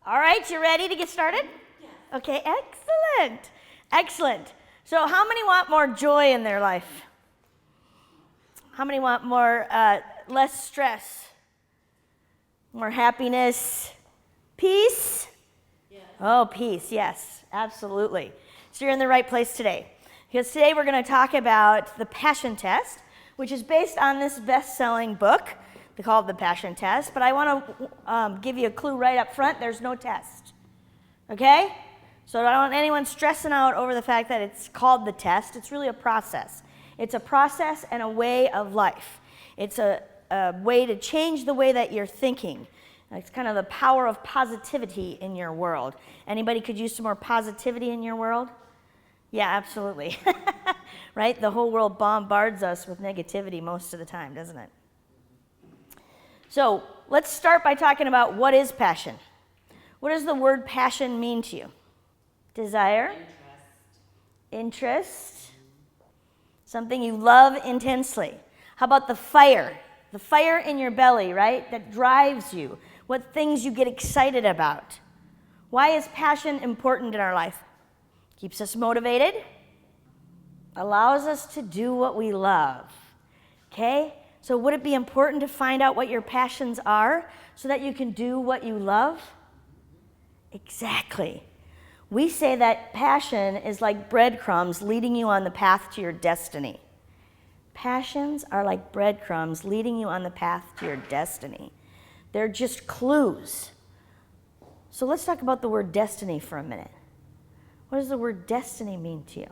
All right, you ready to get started? Yes. Okay, excellent. Excellent. So how many want more joy in their life? How many want more, less stress? More happiness? Peace? Yes. Oh, peace, yes, absolutely. So you're in the right place today. Because today we're going to talk about the Passion Test, which is based on this best-selling book. They call it the Passion Test, but I want to give you a clue right up front. There's no test, okay? So I don't want anyone stressing out over the fact that it's called the test. It's really a process. It's a process and a way of life. It's a way to change the way that you're thinking. It's kind of the power of positivity in your world. Anybody could use some more positivity in your world? Yeah, absolutely. Right? The whole world bombards us with negativity most of the time, doesn't it? So let's start by talking about what is passion. What does the word passion mean to you? Desire? Interest? Something you love intensely. How about the fire? The fire in your belly, right? That drives you. What things you get excited about. Why is passion important in our life? Keeps us motivated. Allows us to do what we love. Okay? So would it be important to find out what your passions are so that you can do what you love? Exactly. We say that passion is like breadcrumbs leading you on the path to your destiny. Passions are like breadcrumbs leading you on the path to your destiny. They're just clues. So let's talk about the word destiny for a minute. What does the word destiny mean to you?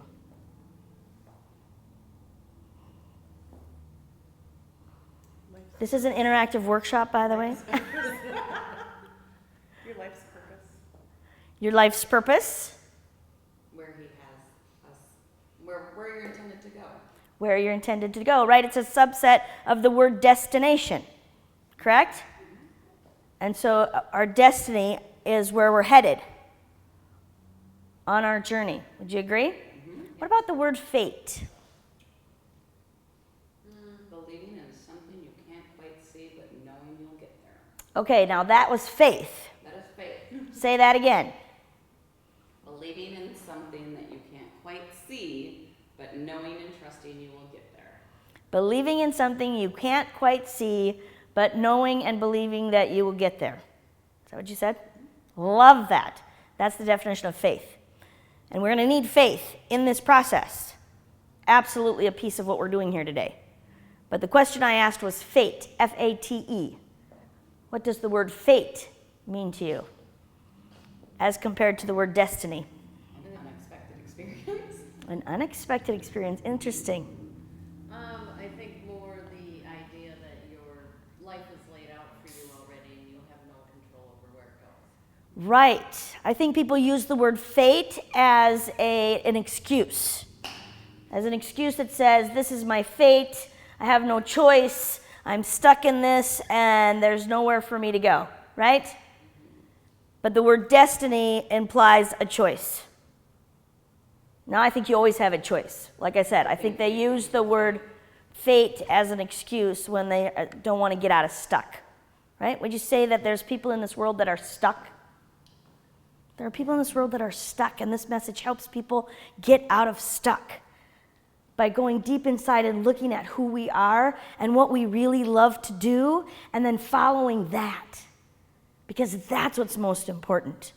This is an interactive workshop, by the way. Your life's purpose. Your life's purpose. Where he has us. Where you're intended to go. Where you're intended to go, right? It's a subset of the word destination, correct? And so our destiny is where we're headed on our journey. Would you agree? Mm-hmm. What about the word fate? Believing in something you can't quite see, but knowing you'll get there. Okay, now that was faith. That is faith. Say that again. Believing in something that you can't quite see, but knowing and trusting you will get there. Believing in something you can't quite see, but knowing and believing that you will get there. Is that what you said? Love that. That's the definition of faith. And we're going to need faith in this process. Absolutely a piece of what we're doing here today. But the question I asked was fate, F-A-T-E. What does the word fate mean to you as compared to the word destiny? An unexpected experience. An unexpected experience. Interesting. I think more the idea that your life is laid out for you already and you have no control over where it goes. Right. I think people use the word fate as an excuse. As an excuse that says, this is my fate, I have no choice, I'm stuck in this, and there's nowhere for me to go, right? But the word destiny implies a choice. Now, I think you always have a choice. Like I said, I think they use the word fate as an excuse when they don't want to get out of stuck, right? Would you say that there's people in this world that are stuck? There are people in this world that are stuck, and this message helps people get out of stuck by going deep inside and looking at who we are and what we really love to do, and then following that, because that's what's most important.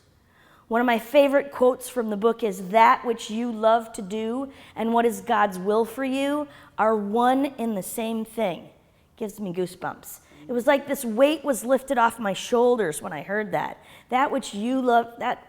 One of my favorite quotes from the book is, that which you love to do and what is God's will for you are one in the same thing. Gives me goosebumps. It was like this weight was lifted off my shoulders when I heard that. That which you love, that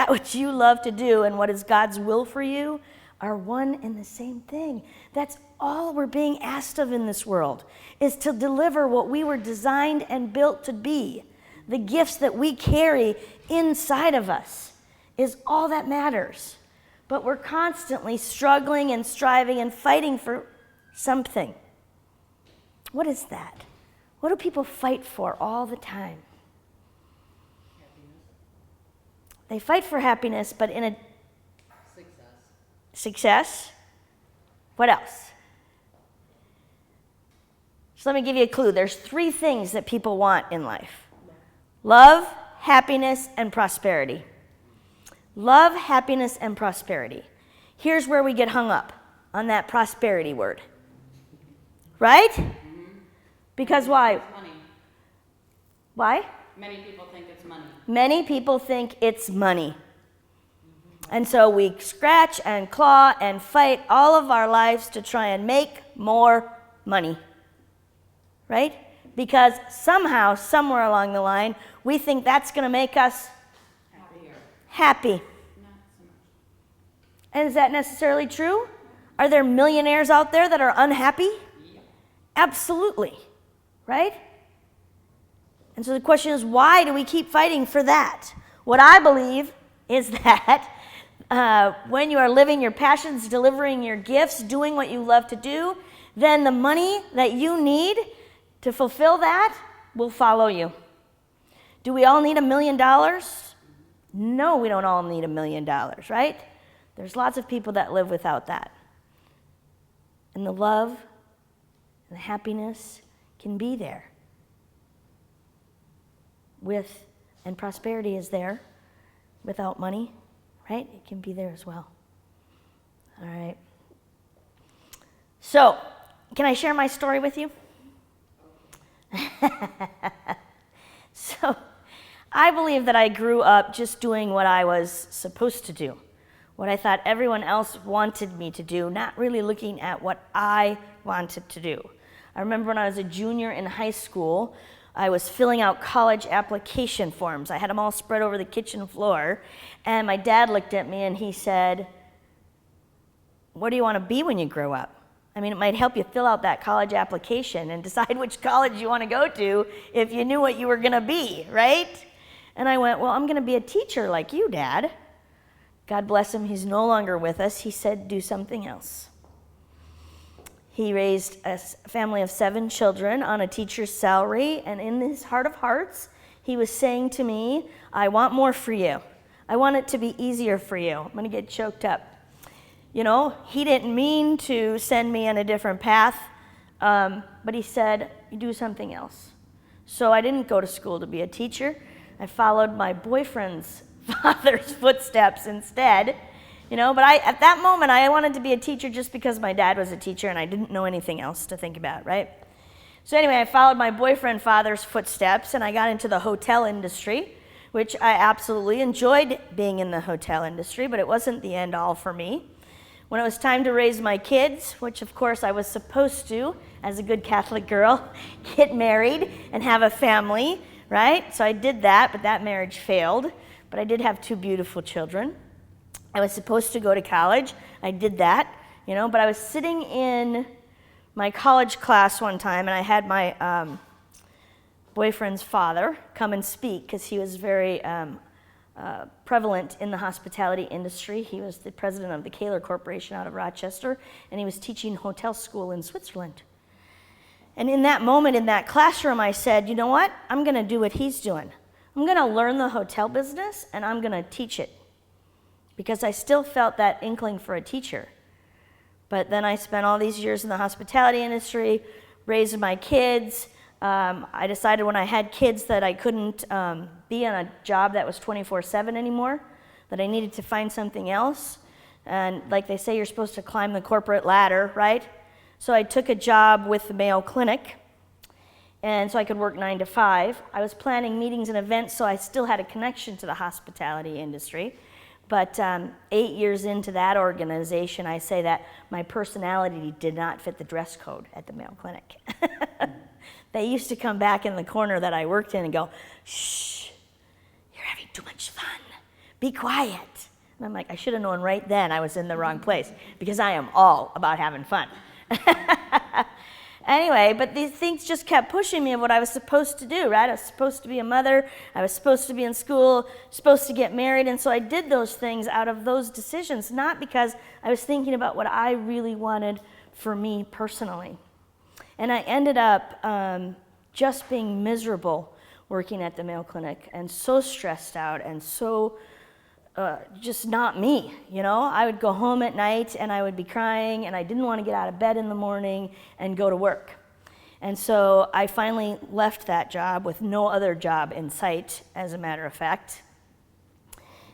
which you love to do and what is God's will for you are one and the same thing. That's all we're being asked of in this world, is to deliver what we were designed and built to be. The gifts that we carry inside of us is all that matters. But we're constantly struggling and striving and fighting for something. What is that? What do people fight for all the time? Happiness. They fight for happiness, but in a success. What else? So let me give you a clue. There's 3 things that people want in life. Love, happiness, and prosperity. Love, happiness, and prosperity. Here's where we get hung up on that prosperity word. Right? Because why? Money. Why? Many people think it's money. Many people think it's money. And so we scratch and claw and fight all of our lives to try and make more money. Right? Because somehow, somewhere along the line, we think that's going to make us Happier. happy. Not so much. And is that necessarily true? Are there millionaires out there that are unhappy? Yep. Absolutely. Right? And so the question is, why do we keep fighting for that? What I believe is that when you are living your passions, delivering your gifts, doing what you love to do, then the money that you need to fulfill that will follow you. Do we all need $1 million? No, we don't all need $1 million, right? There's lots of people that live without that. And the love and the happiness can be there. And prosperity is there without money, right? It can be there as well. All right. So, can I share my story with you? So, I believe that I grew up just doing what I was supposed to do, what I thought everyone else wanted me to do, not really looking at what I wanted to do. I remember when I was a junior in high school, I was filling out college application forms. I had them all spread over the kitchen floor, and my dad looked at me and he said, "What do you want to be when you grow up? I mean, it might help you fill out that college application and decide which college you want to go to if you knew what you were going to be, right?" And I went, "Well, I'm going to be a teacher like you, Dad." God bless him, he's no longer with us. He said, "Do something else." He raised a family of 7 children on a teacher's salary, and in his heart of hearts, he was saying to me, "I want more for you. I want it to be easier for you." I'm going to get choked up. You know, he didn't mean to send me on a different path, but he said, "You do something else." So I didn't go to school to be a teacher. I followed my boyfriend's father's footsteps instead. You know, but at that moment, I wanted to be a teacher just because my dad was a teacher and I didn't know anything else to think about, right? So anyway, I followed my boyfriend father's footsteps and I got into the hotel industry, which I absolutely enjoyed being in the hotel industry, but it wasn't the end all for me. When it was time to raise my kids, which of course I was supposed to, as a good Catholic girl, get married and have a family, right? So I did that, but that marriage failed. But I did have 2 beautiful children. I was supposed to go to college. I did that, you know, but I was sitting in my college class one time, and I had my boyfriend's father come and speak because he was very prevalent in the hospitality industry. He was the president of the Kaler Corporation out of Rochester, and he was teaching hotel school in Switzerland. And in that moment, in that classroom, I said, "You know what? I'm going to do what he's doing. I'm going to learn the hotel business, and I'm going to teach it." Because I still felt that inkling for a teacher. But then I spent all these years in the hospitality industry, raising my kids. I decided when I had kids that I couldn't be on a job that was 24/7 anymore, that I needed to find something else. And like they say, you're supposed to climb the corporate ladder, right? So I took a job with the Mayo Clinic, and so I could work 9 to 5. I was planning meetings and events, so I still had a connection to the hospitality industry. But 8 years into that organization, I say that my personality did not fit the dress code at the Mayo Clinic. They used to come back in the corner that I worked in and go, "Shh, you're having too much fun. Be quiet." And I'm like, I should have known right then I was in the wrong place because I am all about having fun. Anyway, but these things just kept pushing me of what I was supposed to do, right? I was supposed to be a mother. I was supposed to be in school, supposed to get married. And so I did those things out of those decisions, not because I was thinking about what I really wanted for me personally. And I ended up just being miserable working at the Mayo Clinic and so stressed out and so just not me, you know? I would go home at night and I would be crying and I didn't want to get out of bed in the morning and go to work. And so I finally left that job with no other job in sight, as a matter of fact,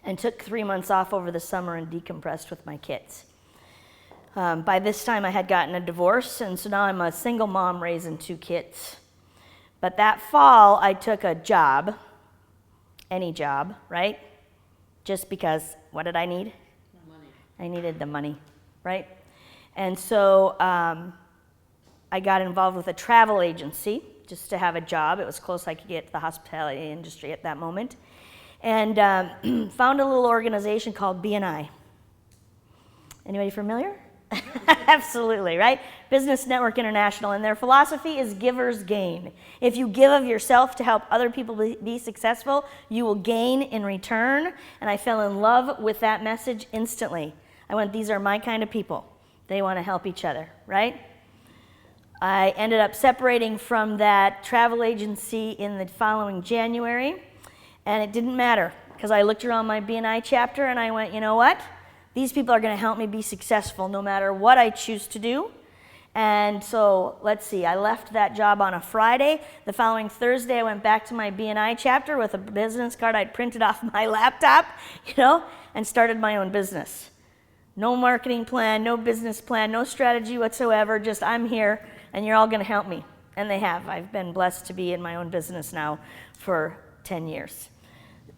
and took 3 months off over the summer and decompressed with my kids. By this time, I had gotten a divorce, and so now I'm a single mom raising 2 kids. But that fall, I took a job, any job, right? Just because, what did I need? Money. I needed the money, right? And so I got involved with a travel agency just to have a job. It was close I could get to the hospitality industry at that moment. And found a little organization called BNI. Anybody familiar? Absolutely, right? Business Network International, and their philosophy is givers gain. If you give of yourself to help other people be successful, you will gain in return. And I fell in love with that message instantly. I went, these are my kind of people. They want to help each other, right? I ended up separating from that travel agency in the following January, and it didn't matter because I looked around my BNI chapter and I went, you know what? These people are going to help me be successful no matter what I choose to do. And so, let's see, I left that job on a Friday. The following Thursday, I went back to my BNI chapter with a business card I'd printed off my laptop, and started my own business. No marketing plan, no business plan, no strategy whatsoever, just I'm here and you're all going to help me. And they have. I've been blessed to be in my own business now for 10 years.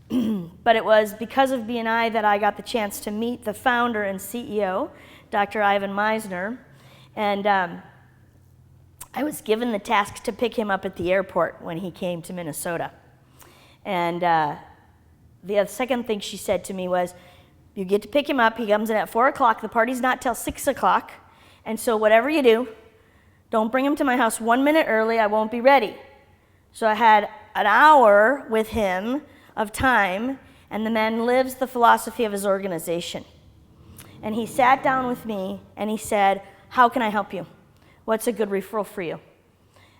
But it was because of BNI that I got the chance to meet the founder and CEO, Dr. Ivan Meisner, and I was given the task to pick him up at the airport when he came to Minnesota. And the second thing she said to me was, you get to pick him up, he comes in at 4 o'clock, the party's not till 6 o'clock, and so whatever you do, don't bring him to my house 1 minute early, I won't be ready. So I had an hour with him of time, and the man lives the philosophy of his organization. And he sat down with me and he said, how can I help you? What's a good referral for you?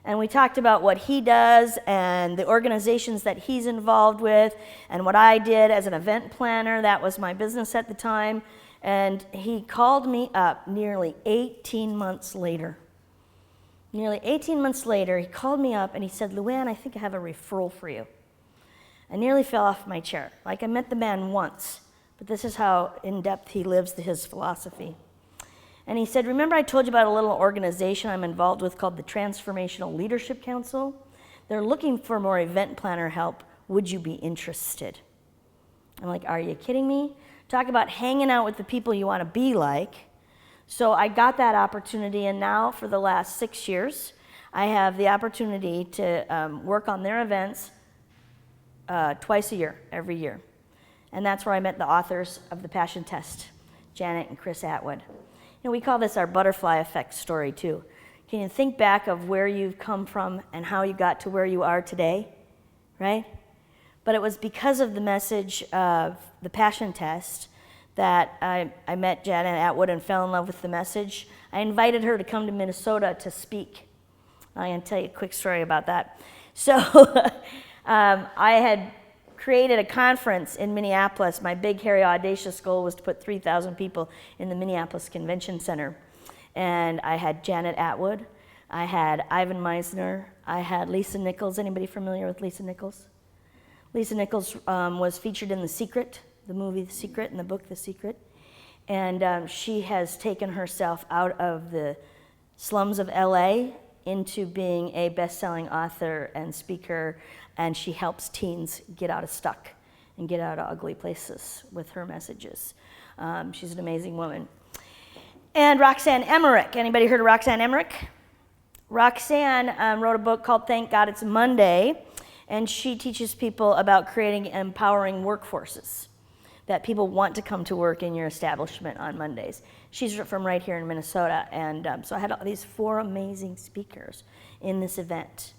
And we talked about what he does and the organizations that he's involved with and what I did as an event planner. That was my business at the time. And he called me up nearly 18 months later. Nearly 18 months later, he called me up and he said, Luann, I think I have a referral for you. I nearly fell off my chair. Like I met the man once, but this is how in-depth he lives his philosophy. And he said, remember I told you about a little organization I'm involved with called the Transformational Leadership Council? They're looking for more event planner help. Would you be interested? I'm like, are you kidding me? Talk about hanging out with the people you want to be like. So I got that opportunity, and now for the last 6 years, I have the opportunity to work on their events twice a year, every year. And that's where I met the authors of The Passion Test, Janet and Chris Atwood. We call this our butterfly effect story, too. Can you think back of where you've come from and how you got to where you are today, right? But it was because of the message of The Passion Test that I met Janet Atwood and fell in love with the message. I invited her to come to Minnesota to speak. I'm going to tell you a quick story about that. So I had created a conference in Minneapolis. My big, hairy, audacious goal was to put 3,000 people in the Minneapolis Convention Center. And I had Janet Atwood, I had Ivan Meisner, I had Lisa Nichols. Anybody familiar with Lisa Nichols? Lisa Nichols was featured in The Secret, the movie The Secret, and the book The Secret. And she has taken herself out of the slums of LA into being a best-selling author and speaker, and she helps teens get out of stuck and get out of ugly places with her messages. She's an amazing woman. And Roxanne Emmerich. Anybody heard of Roxanne Emmerich? Roxanne wrote a book called Thank God It's Monday, and she teaches people about creating empowering workforces, that people want to come to work in your establishment on Mondays. She's from right here in Minnesota, and so I had all these 4 amazing speakers in this event,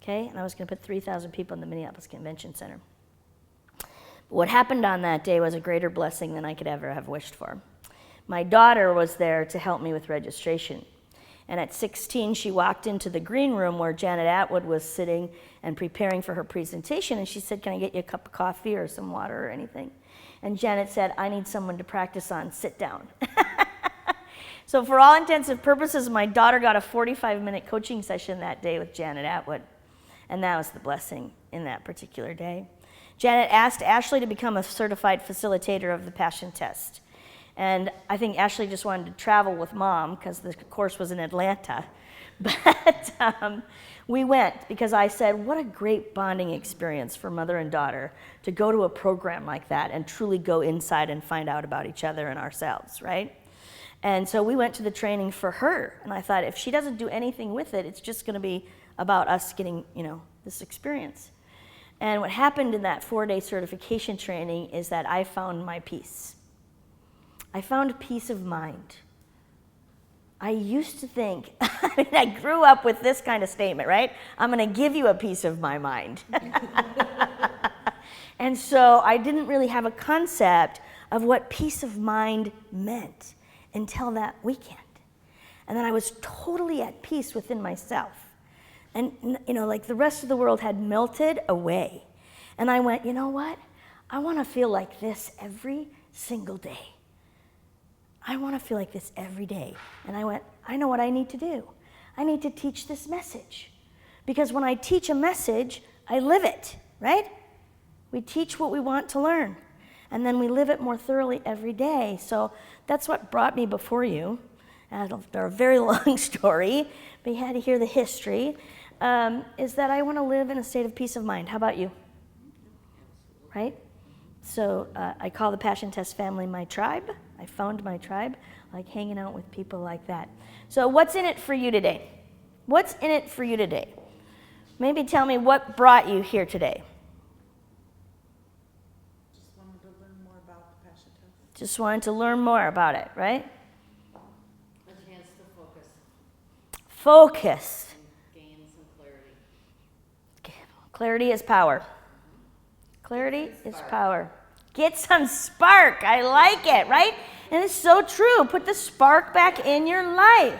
okay? And I was going to put 3,000 people in the Minneapolis Convention Center. But what happened on that day was a greater blessing than I could ever have wished for. My daughter was there to help me with registration. And at 16, she walked into the green room where Janet Atwood was sitting and preparing for her presentation, and she said, can I get you a cup of coffee or some water or anything? And Janet said, I need someone to practice on, sit down. So for all intents and purposes, my daughter got a 45-minute coaching session that day with Janet Atwood. And that was the blessing in that particular day. Janet asked Ashley to become a certified facilitator of the Passion Test. And I think Ashley just wanted to travel with Mom because the course was in Atlanta. But we went because I said, what a great bonding experience for mother and daughter to go to a program like that and truly go inside and find out about each other and ourselves, right? And so we went to the training for her. And I thought, if she doesn't do anything with it, it's just going to be about us getting, this experience. And what happened in that 4-day certification training is that I found my peace. I found peace of mind. I used to think, I grew up with this kind of statement, right? I'm going to give you a piece of my mind. And so I didn't really have a concept of what peace of mind meant until that weekend. And then I was totally at peace within myself. And, like the rest of the world had melted away. And I went, you know what? I want to feel like this every single day. I want to feel like this every day. And I went, I know what I need to do. I need to teach this message. Because when I teach a message, I live it, right? We teach what we want to learn. And then we live it more thoroughly every day. So that's what brought me before you. They're a very long story, but you had to hear the history. Is that I want to live in a state of peace of mind. How about you? Right? So I call the Passion Test family my tribe. I found my tribe. I like hanging out with people like that. So what's in it for you today? What's in it for you today? Maybe tell me what brought you here today. Just wanted to learn more about the Passion Test. Just wanted to learn more about it, right? A chance to focus Focus. and gain some clarity. Clarity is power. Clarity is power. Get some spark. I like it, right? And it's so true. Put the spark back in your life.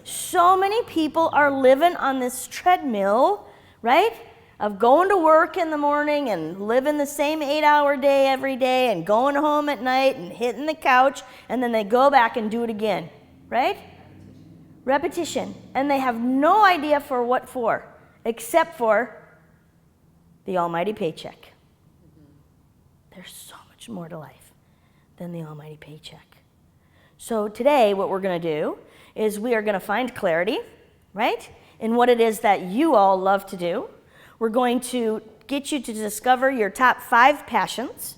So many people are living on this treadmill, right? Of going to work in the morning and living the same 8-hour day every day and going home at night and hitting the couch, and then they go back and do it again, right? Repetition. And they have no idea for what for, except for the almighty paycheck. There's so much more to life than the almighty paycheck. So today what we're going to do is we are going to find clarity, right, in what it is that you all love to do. We're going to get you to discover your top 5 passions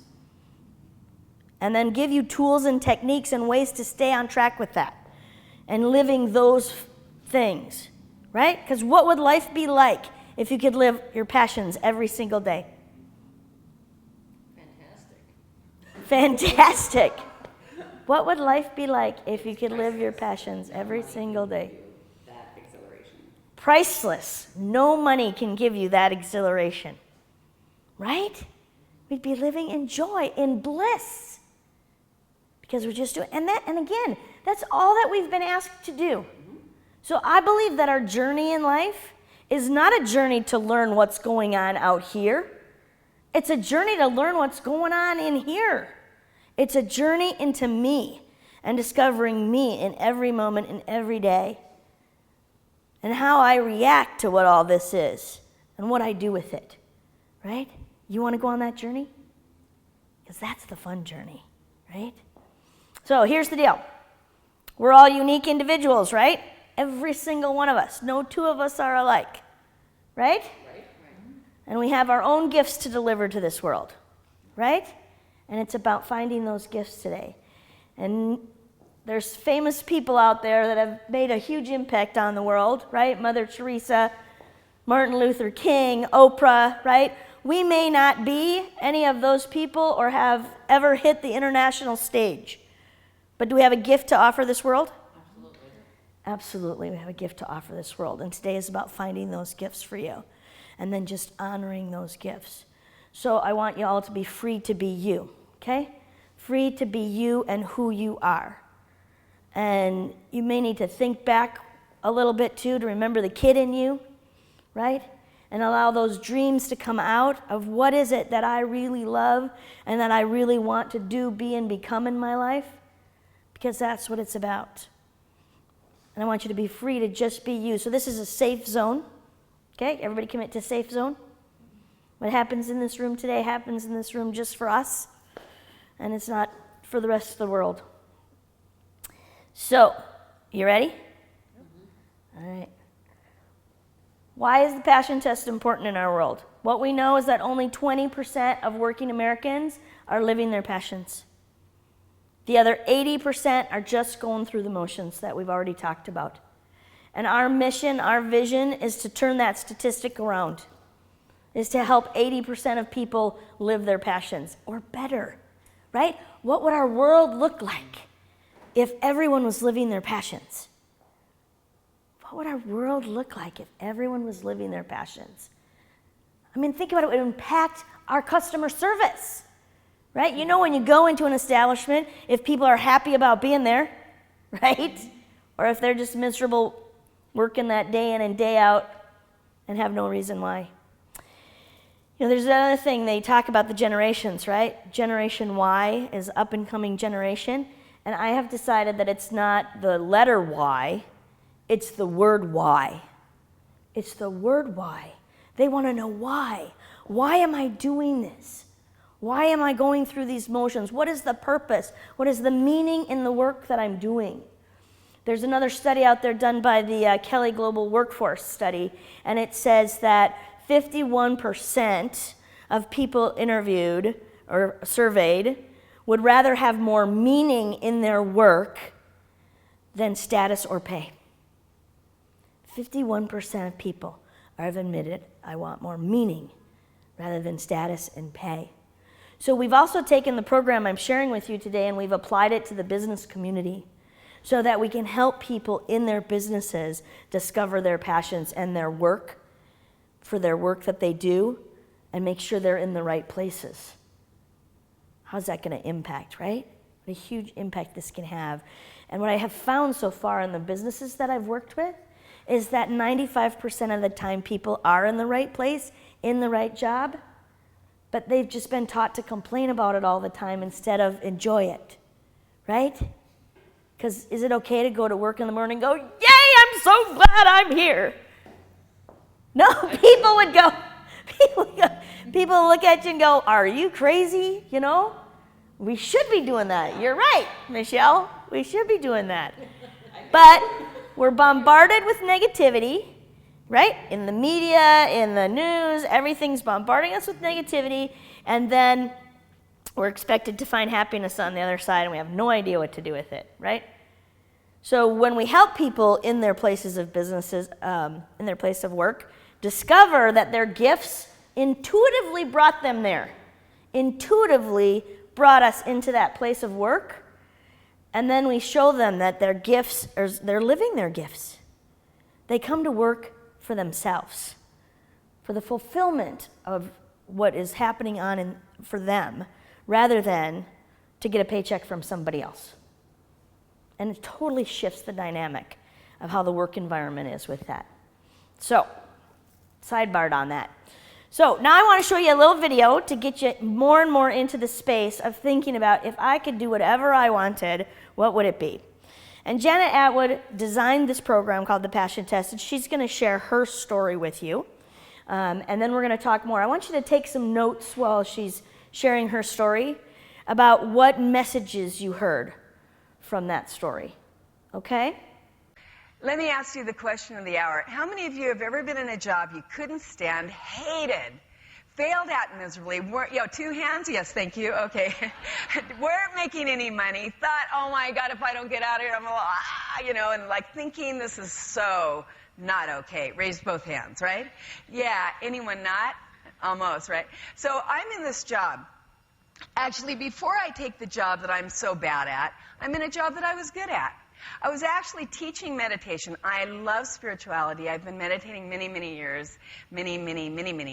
and then give you tools and techniques and ways to stay on track with that and living those things, right? Because what would life be like if you could live your passions every single day? Fantastic. What would life be like if you could live your passions every single day? That exhilaration. Priceless. No money can give you that exhilaration. Right? We'd be living in joy, in bliss. Because we're just doing, and again, that's all that we've been asked to do. So I believe that our journey in life is not a journey to learn what's going on out here. It's a journey to learn what's going on in here. It's a journey into me and discovering me in every moment and every day and how I react to what all this is and what I do with it, right? You want to go on that journey? Because that's the fun journey, right? So here's the deal. We're all unique individuals, right? Every single one of us. No two of us are alike, right? And we have our own gifts to deliver to this world, right? And it's about finding those gifts today. And there's famous people out there that have made a huge impact on the world, right? Mother Teresa, Martin Luther King, Oprah, right? We may not be any of those people or have ever hit the international stage. But do we have a gift to offer this world? Absolutely. Absolutely, we have a gift to offer this world. And today is about finding those gifts for you. And then just honoring those gifts. So I want you all to be free to be you, okay? Free to be you and who you are. And you may need to think back a little bit too to remember the kid in you, right? And allow those dreams to come out of what is it that I really love and that I really want to do, be, and become in my life. Because that's what it's about. And I want you to be free to just be you. So this is a safe zone. Okay, everybody commit to safe zone. What happens in this room today happens in this room just for us, and it's not for the rest of the world. So, you ready? Mm-hmm. All right. Why is the passion test important in our world? What we know is that only 20% of working Americans are living their passions. The other 80% are just going through the motions that we've already talked about. And our mission, our vision, is to turn that statistic around, is to help 80% of people live their passions, or better, right? What would our world look like if everyone was living their passions? What would our world look like if everyone was living their passions? I mean, think about it. It would impact our customer service, right? You know, when you go into an establishment, if people are happy about being there, right? Or if they're just miserable working that day in and day out and have no reason why. You know, there's another thing. They talk about the generations, right? Generation Y is up and coming generation. And I have decided that it's not the letter Y, it's the word why. It's the word why. They want to know why. Why am I doing this? Why am I going through these motions? What is the purpose? What is the meaning in the work that I'm doing? There's another study out there done by the Kelly Global Workforce Study, and it says that 51% of people interviewed or surveyed would rather have more meaning in their work than status or pay. 51% of people have admitted, I want more meaning rather than status and pay. So we've also taken the program I'm sharing with you today and we've applied it to the business community so that we can help people in their businesses discover their passions and their work for their work that they do and make sure they're in the right places. How's that going to impact, right? What a huge impact this can have. And what I have found so far in the businesses that I've worked with is that 95% of the time people are in the right place, in the right job, but they've just been taught to complain about it all the time instead of enjoy it, right? Because is it okay to go to work in the morning and go, yay, I'm so glad I'm here? No, people would look at you and go, are you crazy? You know, we should be doing that. You're right, Michelle. We should be doing that. But we're bombarded with negativity, right? In the media, in the news, everything's bombarding us with negativity, and then we're expected to find happiness on the other side, and we have no idea what to do with it, right? So when we help people in their places of businesses, in their place of work, discover that their gifts intuitively brought them there, intuitively brought us into that place of work, and then we show them that their gifts, they're living their gifts. They come to work for themselves, for the fulfillment of what is happening for them, rather than to get a paycheck from somebody else. And it totally shifts the dynamic of how the work environment is with that. So, sidebarred on that. So now I want to show you a little video to get you more and more into the space of thinking about if I could do whatever I wanted, what would it be? And Janet Atwood designed this program called the Passion Test, and she's going to share her story with you. And then we're going to talk more. I want you to take some notes while she's sharing her story about what messages you heard from that story. Okay? Let me ask you the question of the hour. How many of you have ever been in a job you couldn't stand, hated, failed at miserably, two hands? Yes, thank you, okay. Weren't making any money, thought, oh my God, if I don't get out of here, I'm and like thinking this is so not okay. Raise both hands, right? Yeah, anyone not? Almost, right? So I'm in this job. Actually, before I take the job that I'm so bad at, I'm in a job that I was good at. I was actually teaching meditation. I love spirituality. I've been meditating many years, many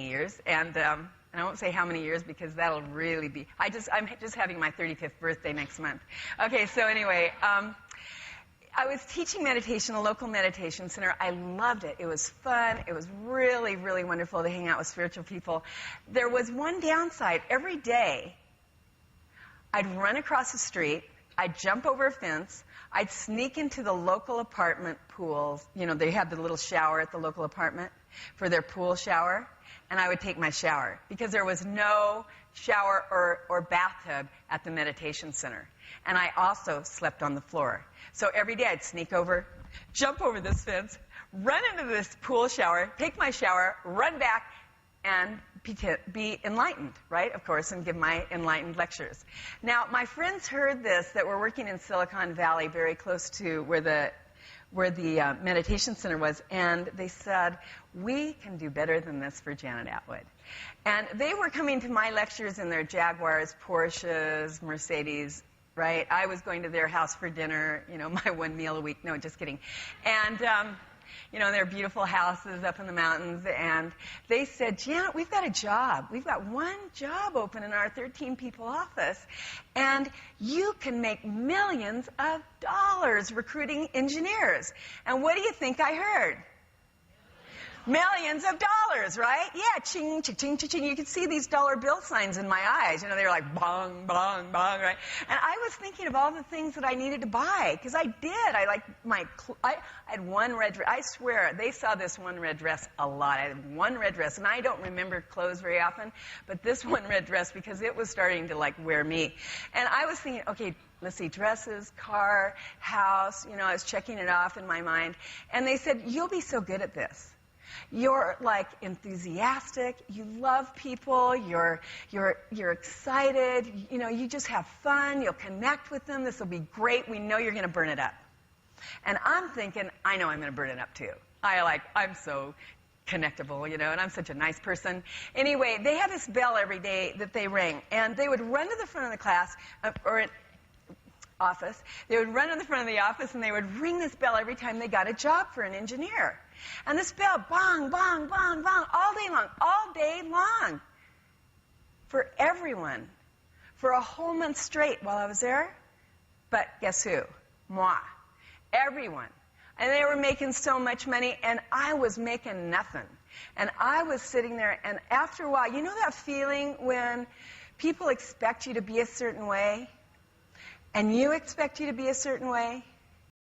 years, and I won't say how many years because that'll really be. I'm just having my 35th birthday next month. Okay, so anyway, I was teaching meditation, a local meditation center. I loved it. It was fun. It was really wonderful to hang out with spiritual people. There was one downside. Every day, I'd run across the street. I'd jump over a fence. I'd sneak into the local apartment pools. You know, they had the little shower at the local apartment for their pool shower. And I would take my shower because there was no shower or bathtub at the meditation center. And I also slept on the floor. So every day I'd sneak over, jump over this fence, run into this pool shower, take my shower, run back, and be enlightened, right? Of course, and give my enlightened lectures. Now, my friends heard this that were working in Silicon Valley, very close to where the meditation center was, and they said, we can do better than this for Janet Atwood. And they were coming to my lectures in their Jaguars, Porsches, Mercedes, right? I was going to their house for dinner, you know, my one meal a week. No, just kidding. And, you know, their beautiful houses up in the mountains. And they said, Janet, we've got a job. We've got one job open in our 13-people office. And you can make millions of dollars recruiting engineers. And what do you think I heard? Millions of dollars, right? Yeah, ching, ching, ching, ching. You could see these dollar bill signs in my eyes. You know, they were like bong, bong, bong, right? And I was thinking of all the things that I needed to buy, because I did. I had one red dress. I swear, they saw this one red dress a lot. I had one red dress, and I don't remember clothes very often, but this one red dress, because it was starting to, like, wear me. And I was thinking, okay, let's see, dresses, car, house. You know, I was checking it off in my mind. And they said, you'll be so good at this. You're like enthusiastic. You love people. You're excited. You know, you just have fun. You'll connect with them. This will be great. We know you're going to burn it up. And I'm thinking, I know I'm going to burn it up too. I'm so connectable, you know, and I'm such a nice person. Anyway, they had this bell every day that they rang, and they would run to the front of the class office. They would run to the front of the office, and they would ring this bell every time they got a job for an engineer. And this bell, bong, bong, bong, bong, all day long, for everyone, for a whole month straight while I was there. But guess who? Moi. Everyone. And they were making so much money, and I was making nothing. And I was sitting there, and after a while, you know that feeling when people expect you to be a certain way, and you expect you to be a certain way?